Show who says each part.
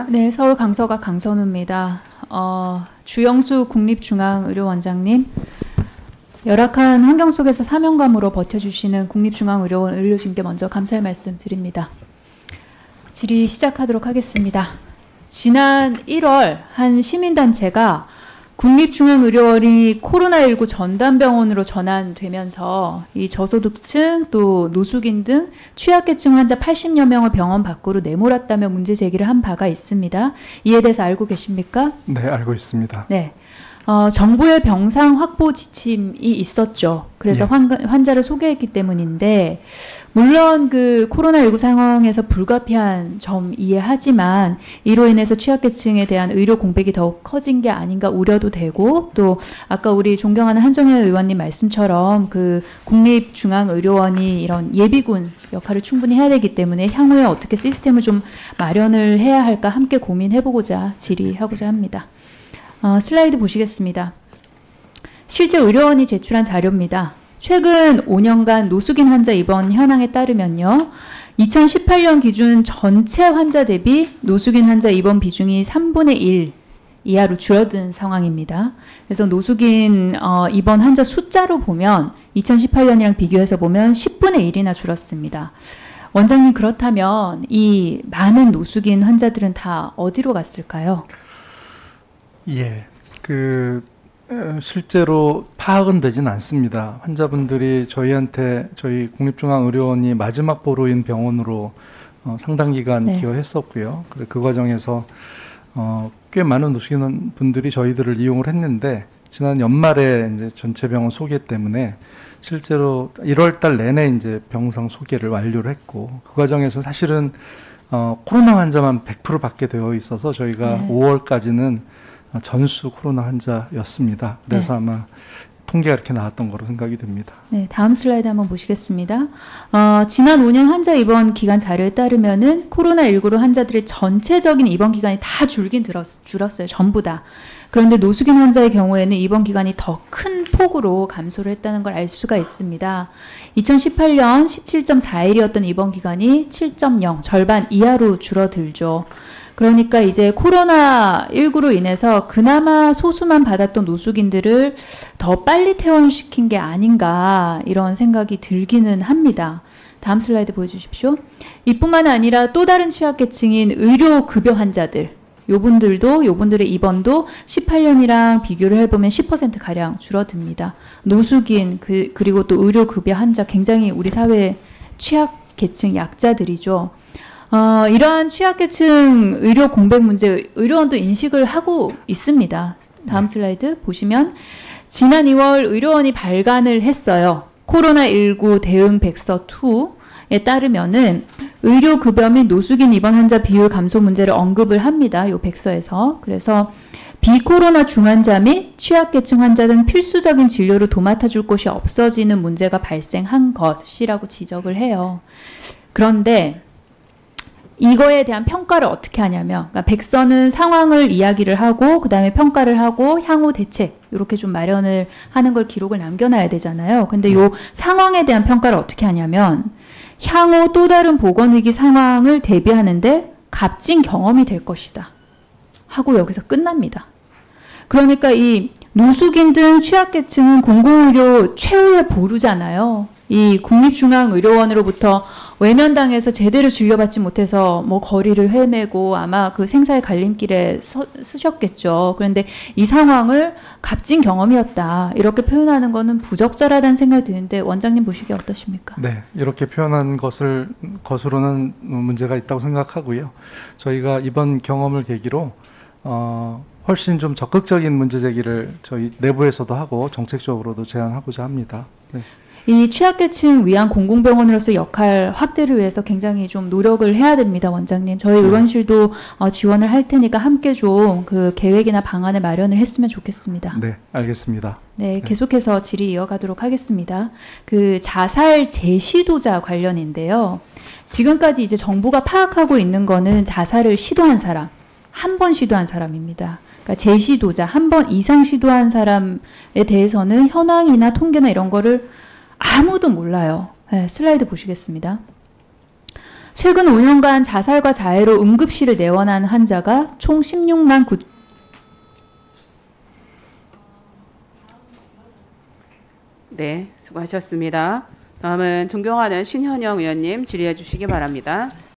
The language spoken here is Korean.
Speaker 1: 네, 서울 강서각 강선우입니다. 주영수 국립중앙의료원장님, 열악한 환경 속에서 사명감으로 버텨주시는 국립중앙의료원 의료진께 먼저 감사의 말씀 드립니다. 질의 시작하도록 하겠습니다. 지난 1월 한 시민단체가 국립중앙의료원이 코로나19 전담병원으로 전환되면서 이 저소득층 또 노숙인 등 취약계층 환자 80여 명을 병원 밖으로 내몰았다며 문제 제기를 한 바가 있습니다. 이에 대해서 알고 계십니까?
Speaker 2: 네, 알고 있습니다.
Speaker 1: 네. 정부의 병상 확보 지침이 있었죠. 그래서 예. 환자를 소개했기 때문인데, 물론 그 코로나19 상황에서 불가피한 점 이해하지만 이로 인해서 취약계층에 대한 의료 공백이 더욱 커진 게 아닌가 우려도 되고, 또 아까 우리 존경하는 한정혜 의원님 말씀처럼 그 국립중앙의료원이 이런 예비군 역할을 충분히 해야 되기 때문에 향후에 어떻게 시스템을 좀 마련을 해야 할까 함께 고민해보고자 질의하고자 합니다. 슬라이드 보시겠습니다. 실제 의료원이 제출한 자료입니다. 최근 5년간 노숙인 환자 입원 현황에 따르면요. 2018년 기준 전체 환자 대비 노숙인 환자 입원 비중이 3분의 1 이하로 줄어든 상황입니다. 그래서 노숙인 입원 환자 숫자로 보면 2018년이랑 비교해서 보면 10분의 1이나 줄었습니다. 원장님, 그렇다면 이 많은 노숙인 환자들은 다 어디로 갔을까요?
Speaker 2: 예, 실제로 파악은 되진 않습니다. 환자분들이 저희 국립중앙의료원이 마지막 보루인 병원으로 상당 기간 기여했었고요. 그 과정에서 꽤 많은 노숙인 분들이 저희들을 이용을 했는데, 지난 연말에 이제 전체 병원 소개 때문에 실제로 1월달 내내 이제 병상 소개를 완료를 했고, 그 과정에서 사실은 코로나 환자만 100% 받게 되어 있어서 저희가 5월까지는 전수 코로나 환자였습니다. 그래서 아마 통계가 이렇게 나왔던 거로 생각이 됩니다. 네,
Speaker 1: 다음 슬라이드 한번 보시겠습니다. 지난 5년 환자 입원 기간 자료에 따르면은 코로나19로 환자들의 전체적인 입원 기간이 다 줄었어요. 전부 다. 그런데 노숙인 환자의 경우에는 입원 기간이 더 큰 폭으로 감소를 했다는 걸 알 수가 있습니다. 2018년 17.4일이었던 입원 기간이 7.0, 절반 이하로 줄어들죠. 그러니까 이제 코로나19로 인해서 그나마 소수만 받았던 노숙인들을 더 빨리 퇴원시킨 게 아닌가, 이런 생각이 들기는 합니다. 다음 슬라이드 보여주십시오. 이뿐만 아니라 또 다른 취약계층인 의료급여 환자들, 요분들의 입원도 18년이랑 비교를 해보면 10%가량 줄어듭니다. 노숙인 그리고 또 의료급여 환자, 굉장히 우리 사회의 취약계층 약자들이죠. 이러한 취약계층 의료 공백 문제, 의료원도 인식을 하고 있습니다. 다음 슬라이드 보시면 지난 2월 의료원이 발간을 했어요. 코로나19 대응 백서 2에 따르면은 의료급여 및 노숙인 입원 환자 비율 감소 문제를 언급을 합니다. 이 백서에서. 그래서 비코로나 중환자 및 취약계층 환자 등 필수적인 진료를 도맡아 줄 곳이 없어지는 문제가 발생한 것이라고 지적을 해요. 그런데 이거에 대한 평가를 어떻게 하냐면, 그러니까 백서는 상황을 이야기를 하고 그 다음에 평가를 하고 향후 대책 이렇게 좀 마련을 하는 걸 기록을 남겨놔야 되잖아요. 근데 요 상황에 대한 평가를 어떻게 하냐면, 향후 또 다른 보건위기 상황을 대비하는데 값진 경험이 될 것이다 하고 여기서 끝납니다. 그러니까 이 노숙인 등 취약계층은 공공의료 최후의 보루잖아요. 이 국립중앙의료원으로부터 외면당해서 제대로 진료받지 못해서 뭐 거리를 헤매고 아마 그 생사의 갈림길에 쓰셨겠죠. 그런데 이 상황을 값진 경험이었다, 이렇게 표현하는 거는 부적절하다는 생각이 드는데 원장님 보시기에 어떠십니까?
Speaker 2: 네, 이렇게 표현한 것으로는 문제가 있다고 생각하고요. 저희가 이번 경험을 계기로 훨씬 좀 적극적인 문제 제기를 저희 내부에서도 하고 정책적으로도 제안하고자 합니다. 네.
Speaker 1: 이 취약계층 위한 공공병원으로서 역할 확대를 위해서 굉장히 좀 노력을 해야 됩니다, 원장님. 저희 의원실도 지원을 할 테니까 함께 좀 그 계획이나 방안을 마련을 했으면 좋겠습니다.
Speaker 2: 네, 알겠습니다.
Speaker 1: 네, 계속해서 질의 이어가도록 하겠습니다. 그 자살 재시도자 관련인데요. 지금까지 이제 정부가 파악하고 있는 거는 자살을 시도한 사람, 한 번 시도한 사람입니다. 그러니까 재시도자, 한 번 이상 시도한 사람에 대해서는 현황이나 통계나 이런 거를 아무도 몰라요. 네, 슬라이드 보시겠습니다. 최근 5년간 자살과 자해로 응급실을 내원한 환자가 총 16만 9.
Speaker 3: 네, 수고하셨습니다. 다음은 존경하는 신현영 의원님 질의해 주시기 바랍니다.